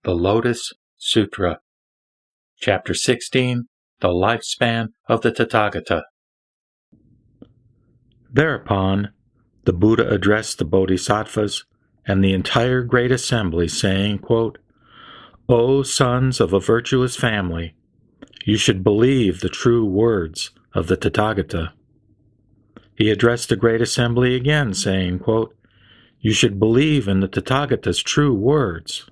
The Lotus Sutra, Chapter 16, The Lifespan of the Tathagata. Thereupon, the Buddha addressed the Bodhisattvas and the entire great assembly, saying, quote, "O sons of a virtuous family, you should believe the true words of the Tathagata." He addressed the great assembly again, saying, quote, "You should believe in the Tathagata's true words."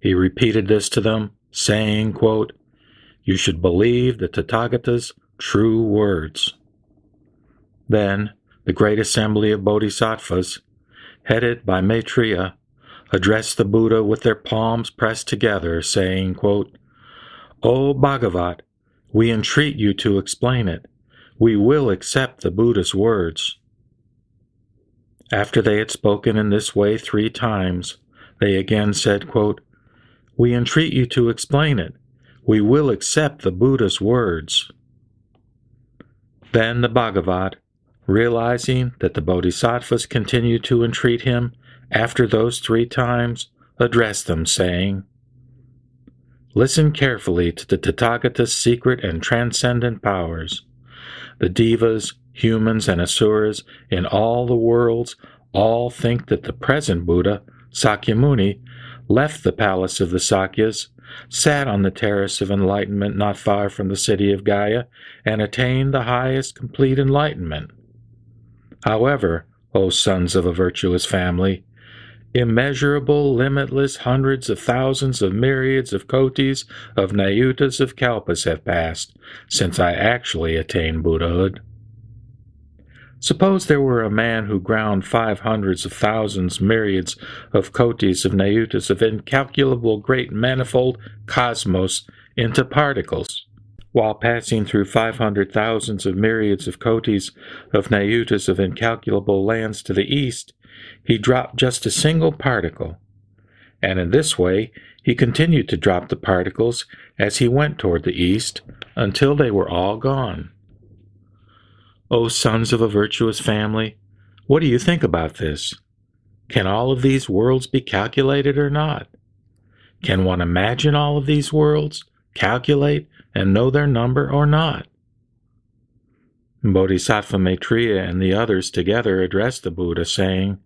He repeated this to them, saying, quote, "You should believe the Tathagata's true words." Then the great assembly of bodhisattvas, headed by Maitreya, addressed the Buddha with their palms pressed together, saying, quote, "O Bhagavat, we entreat you to explain it. We will accept the Buddha's words." After they had spoken in this way 3 times, they again said, quote, "We entreat you to explain it. We will accept the Buddha's words." Then the Bhagavat, realizing that the bodhisattvas continued to entreat him after those 3 times, addressed them, saying, "Listen carefully to the Tathagata's secret and transcendent powers. The devas, humans, and asuras in all the worlds all think that the present Buddha, Sakyamuni, left the palace of the Sakyas, sat on the terrace of enlightenment not far from the city of Gaya, and attained the highest complete enlightenment. However, O sons of a virtuous family, immeasurable, limitless hundreds of thousands of myriads of kotis of nayutas of kalpas have passed since I actually attained Buddhahood. Suppose there were a man who ground 500s of thousands, myriads of kotis of nayutas of incalculable great manifold cosmos into particles. While passing through 500,000s of myriads of kotis of nayutas of incalculable lands to the east, he dropped just a single particle. And in this way, he continued to drop the particles as he went toward the east until they were all gone. O sons of a virtuous family, what do you think about this? Can all of these worlds be calculated or not? Can one imagine all of these worlds, calculate, and know their number or not?" Bodhisattva Maitreya and the others together addressed the Buddha, saying,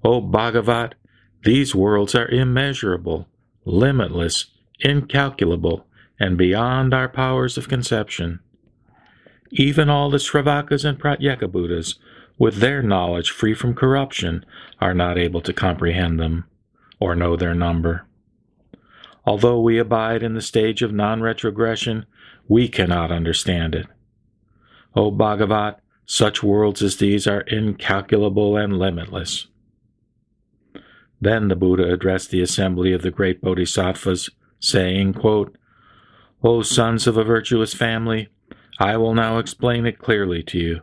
"O Bhagavat, these worlds are immeasurable, limitless, incalculable, and beyond our powers of conception. Even all the Sravakas and Pratyeka Buddhas, with their knowledge free from corruption, are not able to comprehend them or know their number. Although we abide in the stage of non-retrogression, we cannot understand it. O Bhagavat, such worlds as these are incalculable and limitless." Then the Buddha addressed the assembly of the great bodhisattvas, saying, quote, "O sons of a virtuous family, I will now explain it clearly to you.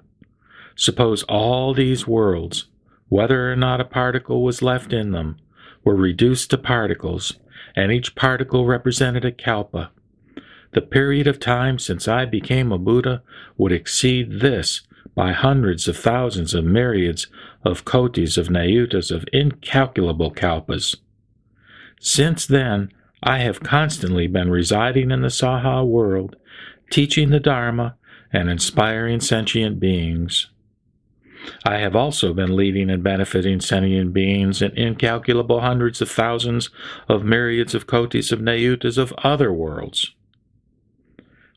Suppose all these worlds, whether or not a particle was left in them, were reduced to particles, and each particle represented a kalpa. The period of time since I became a Buddha would exceed this by hundreds of thousands of myriads of kotis of nayutas of incalculable kalpas. Since then, I have constantly been residing in the Saha world, teaching the Dharma and inspiring sentient beings. I have also been leading and benefiting sentient beings in incalculable hundreds of thousands of myriads of kotis of nayutas of other worlds.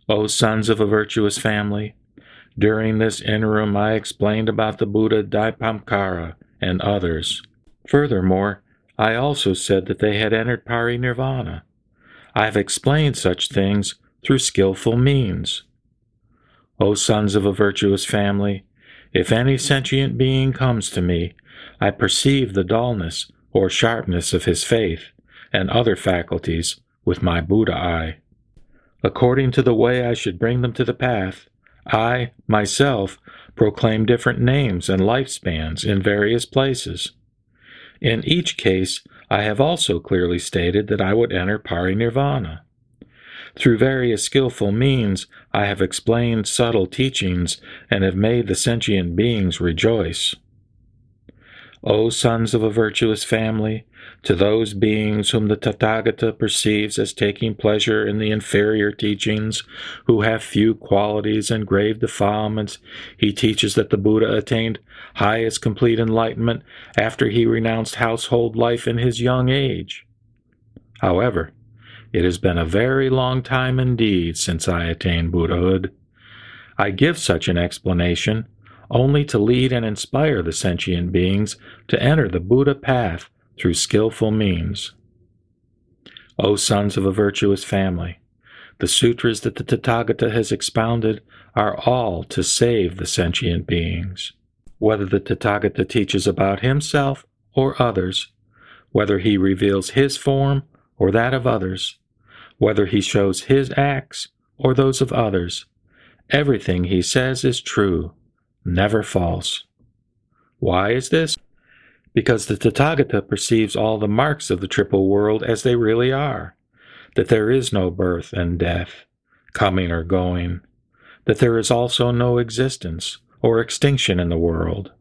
O sons of a virtuous family, during this interim I explained about the Buddha Dipamkara and others. Furthermore, I also said that they had entered parinirvana. I have explained such things through skillful means. O sons of a virtuous family, if any sentient being comes to me, I perceive the dullness or sharpness of his faith and other faculties with my Buddha eye. According to the way I should bring them to the path, I, myself, proclaim different names and lifespans in various places. In each case, I have also clearly stated that I would enter parinirvana. Through various skillful means, I have explained subtle teachings and have made the sentient beings rejoice. O sons of a virtuous family, to those beings whom the Tathagata perceives as taking pleasure in the inferior teachings, who have few qualities and grave defilements, he teaches that the Buddha attained highest complete enlightenment after he renounced household life in his young age. However, it has been a very long time indeed since I attained Buddhahood. I give such an explanation only to lead and inspire the sentient beings to enter the Buddha path through skillful means. O sons of a virtuous family, the sutras that the Tathagata has expounded are all to save the sentient beings. Whether the Tathagata teaches about himself or others, whether he reveals his form or that of others, whether he shows his acts or those of others, everything he says is true, never false. Why is this? Because the Tathagata perceives all the marks of the triple world as they really are, that there is no birth and death, coming or going, that there is also no existence or extinction in the world,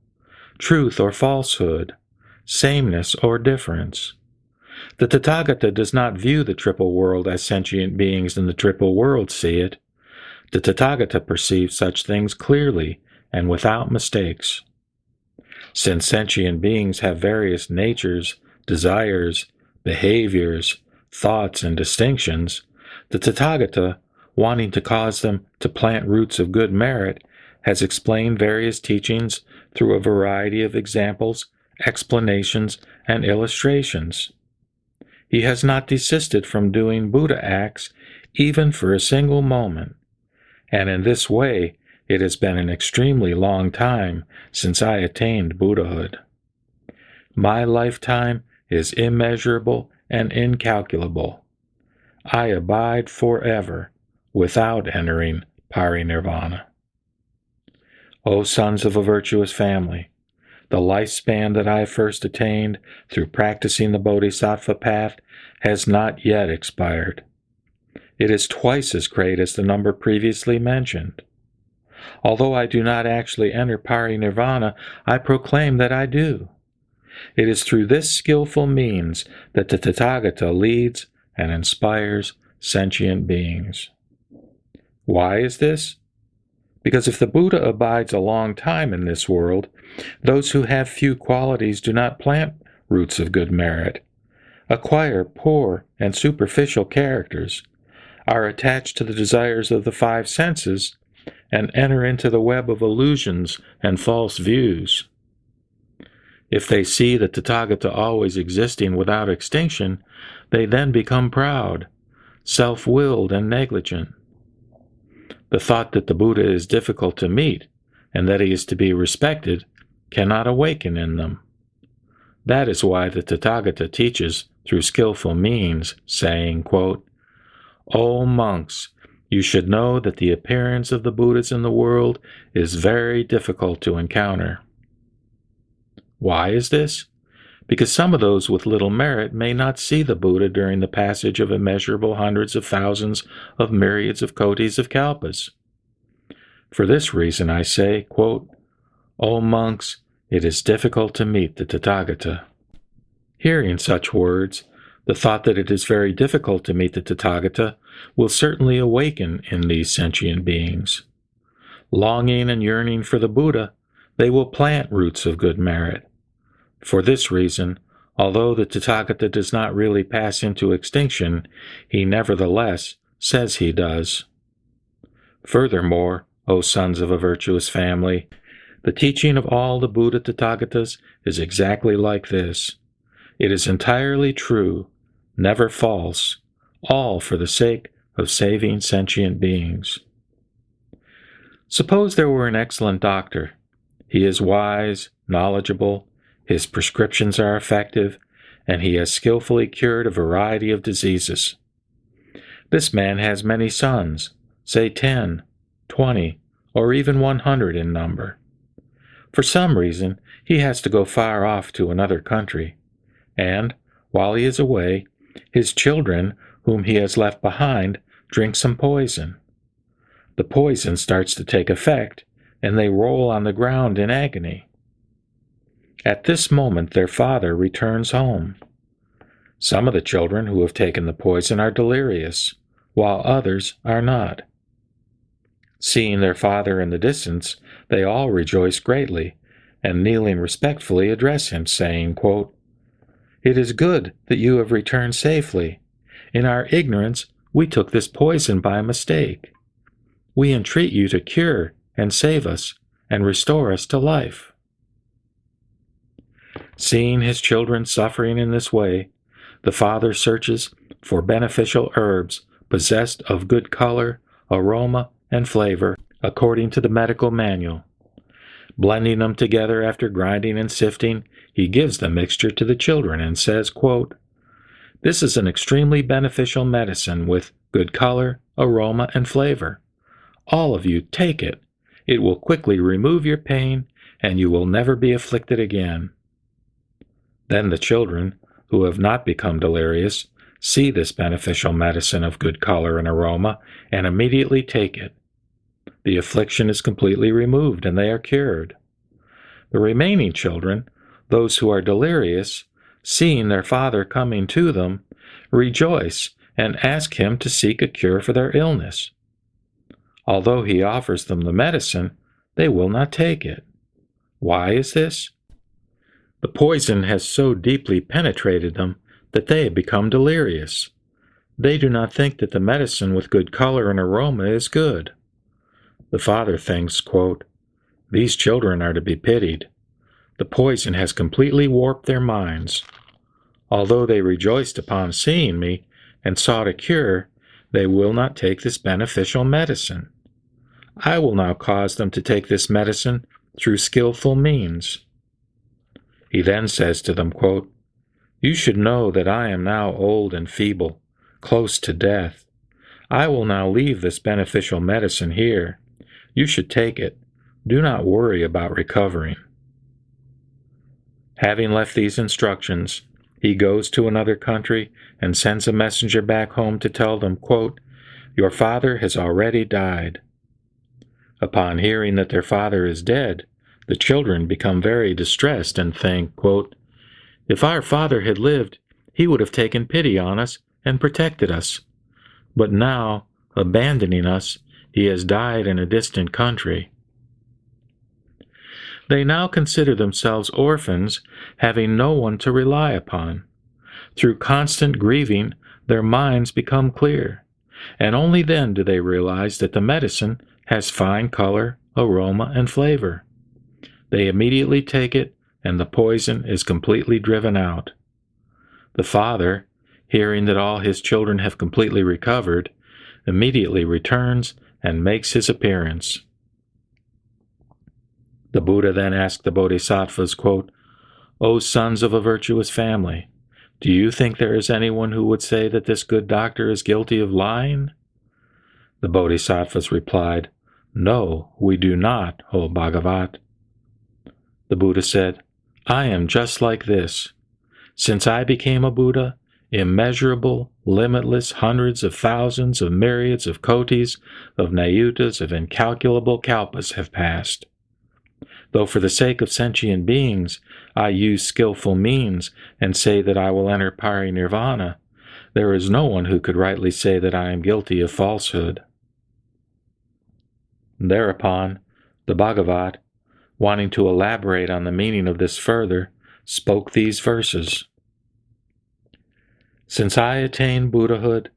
truth or falsehood, sameness or difference. The Tathagata does not view the triple world as sentient beings in the triple world see it. The Tathagata perceives such things clearly and without mistakes. Since sentient beings have various natures, desires, behaviors, thoughts, and distinctions, the Tathagata, wanting to cause them to plant roots of good merit, has explained various teachings through a variety of examples, explanations, and illustrations. He has not desisted from doing Buddha acts even for a single moment, and in this way it has been an extremely long time since I attained Buddhahood. My lifetime is immeasurable and incalculable. I abide forever without entering parinirvana. O sons of a virtuous family, the lifespan that I first attained through practicing the Bodhisattva path has not yet expired. It is twice as great as the number previously mentioned. Although I do not actually enter parinirvana, I proclaim that I do. It is through this skillful means that the Tathagata leads and inspires sentient beings. Why is this? Because if the Buddha abides a long time in this world, those who have few qualities do not plant roots of good merit, acquire poor and superficial characters, are attached to the desires of the five senses, and enter into the web of illusions and false views. If they see the Tathagata always existing without extinction, they then become proud, self-willed, and negligent. The thought that the Buddha is difficult to meet and that he is to be respected cannot awaken in them. That is why the Tathagata teaches through skillful means, saying, quote, O monks, you should know that the appearance of the Buddhas in the world is very difficult to encounter. Why is this? Because some of those with little merit may not see the Buddha during the passage of immeasurable hundreds of thousands of myriads of kotis of kalpas. For this reason I say, quote, O monks, it is difficult to meet the Tathagata. Hearing such words, the thought that it is very difficult to meet the Tathagata will certainly awaken in these sentient beings. Longing and yearning for the Buddha, they will plant roots of good merit. For this reason, although the Tathagata does not really pass into extinction, he nevertheless says he does. Furthermore, O sons of a virtuous family, the teaching of all the Buddha Tathagatas is exactly like this. It is entirely true, never false, all for the sake of saving sentient beings. Suppose there were an excellent doctor. He is wise, knowledgeable, his prescriptions are effective, and he has skillfully cured a variety of diseases. This man has many sons, say 10, 20, or even 100 in number. For some reason, he has to go far off to another country, and, while he is away, his children, whom he has left behind, drink some poison. The poison starts to take effect, and they roll on the ground in agony. At this moment their father returns home. Some of the children who have taken the poison are delirious, while others are not. Seeing their father in the distance, they all rejoice greatly, and kneeling respectfully address him, saying, quote, "It is good that you have returned safely. In our ignorance, we took this poison by mistake. We entreat you to cure and save us, and restore us to life." Seeing his children suffering in this way, the father searches for beneficial herbs possessed of good color, aroma, and flavor, according to the medical manual. Blending them together after grinding and sifting, he gives the mixture to the children and says, quote, "This is an extremely beneficial medicine with good color, aroma, and flavor. All of you take it. It will quickly remove your pain, and you will never be afflicted again." Then the children, who have not become delirious, see this beneficial medicine of good color and aroma, and immediately take it. The affliction is completely removed, and they are cured. The remaining children, those who are delirious, seeing their father coming to them, rejoice and ask him to seek a cure for their illness. Although he offers them the medicine, they will not take it. Why is this? The poison has so deeply penetrated them that they have become delirious. They do not think that the medicine with good color and aroma is good. The father thinks, quote, "These children are to be pitied. The poison has completely warped their minds. Although they rejoiced upon seeing me and sought a cure, they will not take this beneficial medicine. I will now cause them to take this medicine through skillful means." He then says to them, quote, "You should know that I am now old and feeble, close to death. I will now leave this beneficial medicine here. You should take it. Do not worry about recovering." Having left these instructions, he goes to another country and sends a messenger back home to tell them, quote, "Your father has already died." Upon hearing that their father is dead, the children become very distressed and think, quote, "If our father had lived, he would have taken pity on us and protected us. But now, abandoning us, he has died in a distant country." They now consider themselves orphans, having no one to rely upon. Through constant grieving, their minds become clear, and only then do they realize that the medicine has fine color, aroma, and flavor. They immediately take it, and the poison is completely driven out. The father, hearing that all his children have completely recovered, immediately returns and makes his appearance. The Buddha then asked the bodhisattvas, quote, "O sons of a virtuous family, do you think there is anyone who would say that this good doctor is guilty of lying?" The bodhisattvas replied, "No, we do not, O Bhagavat." The Buddha said, "I am just like this. Since I became a Buddha, immeasurable, limitless hundreds of thousands of myriads of kotis, of nayutas, of incalculable kalpas have passed. Though for the sake of sentient beings I use skillful means and say that I will enter parinirvana, there is no one who could rightly say that I am guilty of falsehood." Thereupon, the Bhagavat, wanting to elaborate on the meaning of this further, spoke these verses. "Since I attained Buddhahood,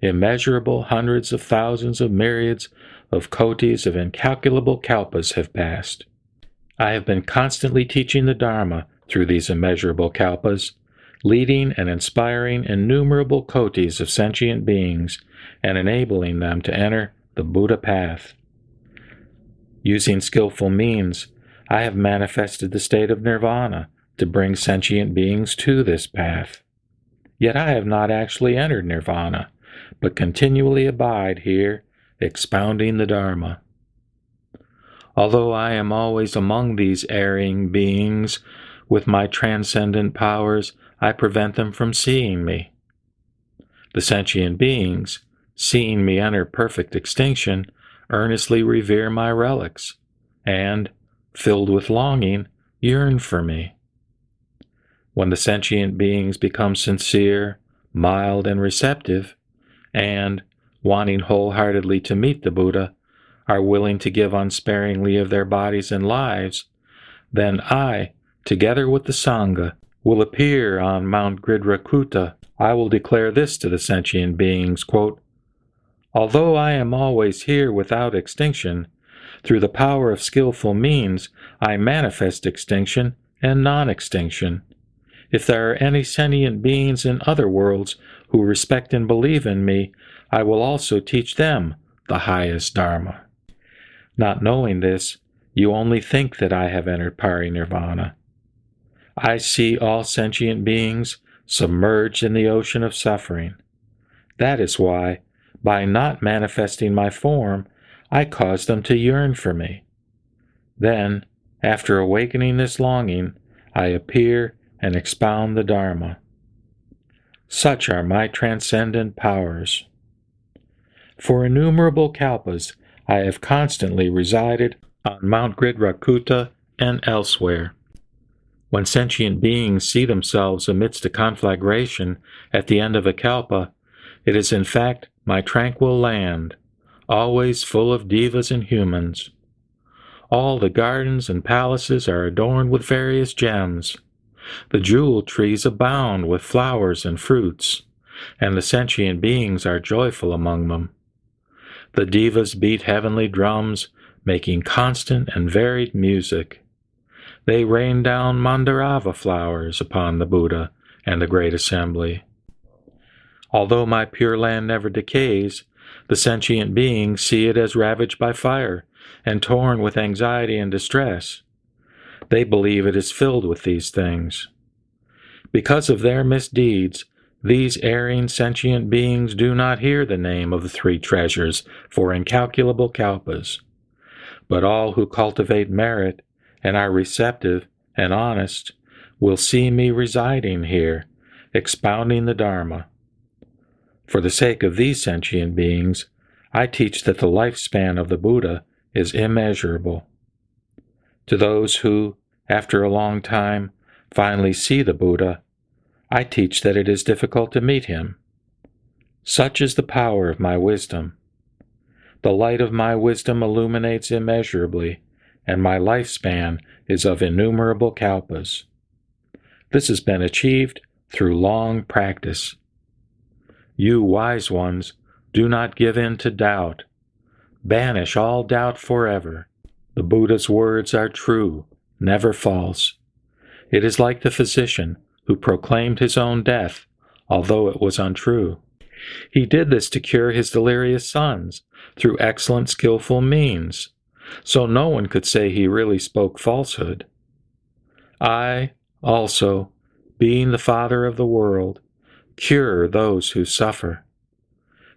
immeasurable hundreds of thousands of myriads of kotis of incalculable kalpas have passed. I have been constantly teaching the Dharma through these immeasurable kalpas, leading and inspiring innumerable kotis of sentient beings and enabling them to enter the Buddha path. Using skillful means, I have manifested the state of nirvana to bring sentient beings to this path. Yet I have not actually entered nirvana, but continually abide here, expounding the Dharma. Although I am always among these erring beings, with my transcendent powers, I prevent them from seeing me. The sentient beings, seeing me enter perfect extinction, earnestly revere my relics, and, filled with longing, yearn for me. When the sentient beings become sincere, mild, and receptive, and, wanting wholeheartedly to meet the Buddha, are willing to give unsparingly of their bodies and lives, then I, together with the Sangha, will appear on Mount Gridhakuta. I will declare this to the sentient beings, quote, although I am always here without extinction, through the power of skillful means I manifest extinction and non-extinction. If there are any sentient beings in other worlds who respect and believe in me, I will also teach them the highest Dharma. Not knowing this, you only think that I have entered parinirvana. I see all sentient beings submerged in the ocean of suffering. That is why, by not manifesting my form, I cause them to yearn for me. Then, after awakening this longing, I appear and expound the Dharma. Such are my transcendent powers. For innumerable kalpas, I have constantly resided on Mount Gridhakuta and elsewhere. When sentient beings see themselves amidst a conflagration at the end of a kalpa, it is in fact my tranquil land, always full of devas and humans. All the gardens and palaces are adorned with various gems. The jewel trees abound with flowers and fruits, and the sentient beings are joyful among them. The devas beat heavenly drums, making constant and varied music. They rain down mandarava flowers upon the Buddha and the great assembly. Although my pure land never decays, the sentient beings see it as ravaged by fire and torn with anxiety and distress. They believe it is filled with these things. Because of their misdeeds, these erring sentient beings do not hear the name of the three treasures for incalculable kalpas. But all who cultivate merit and are receptive and honest will see me residing here, expounding the Dharma. For the sake of these sentient beings, I teach that the lifespan of the Buddha is immeasurable. To those who, after a long time, finally see the Buddha, I teach that it is difficult to meet him. Such is the power of my wisdom. The light of my wisdom illuminates immeasurably, and my lifespan is of innumerable kalpas. This has been achieved through long practice. You wise ones, do not give in to doubt. Banish all doubt forever. The Buddha's words are true, never false. It is like the physician who proclaimed his own death, although it was untrue. He did this to cure his delirious sons through excellent skillful means, so no one could say he really spoke falsehood. I, also, being the Father of the world, cure those who suffer.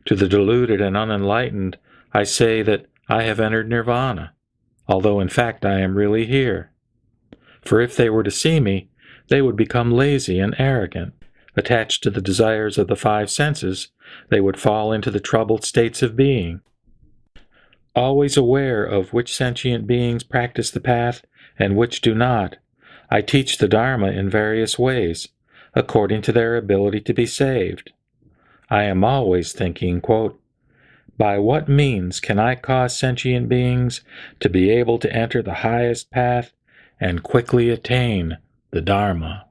To the deluded and unenlightened, I say that I have entered nirvana, although in fact I am really here. For if they were to see me, they would become lazy and arrogant. Attached to the desires of the five senses, they would fall into the troubled states of being. Always aware of which sentient beings practice the path and which do not, I teach the Dharma in various ways, according to their ability to be saved. I am always thinking, quote, by what means can I cause sentient beings to be able to enter the highest path and quickly attain the Dharma?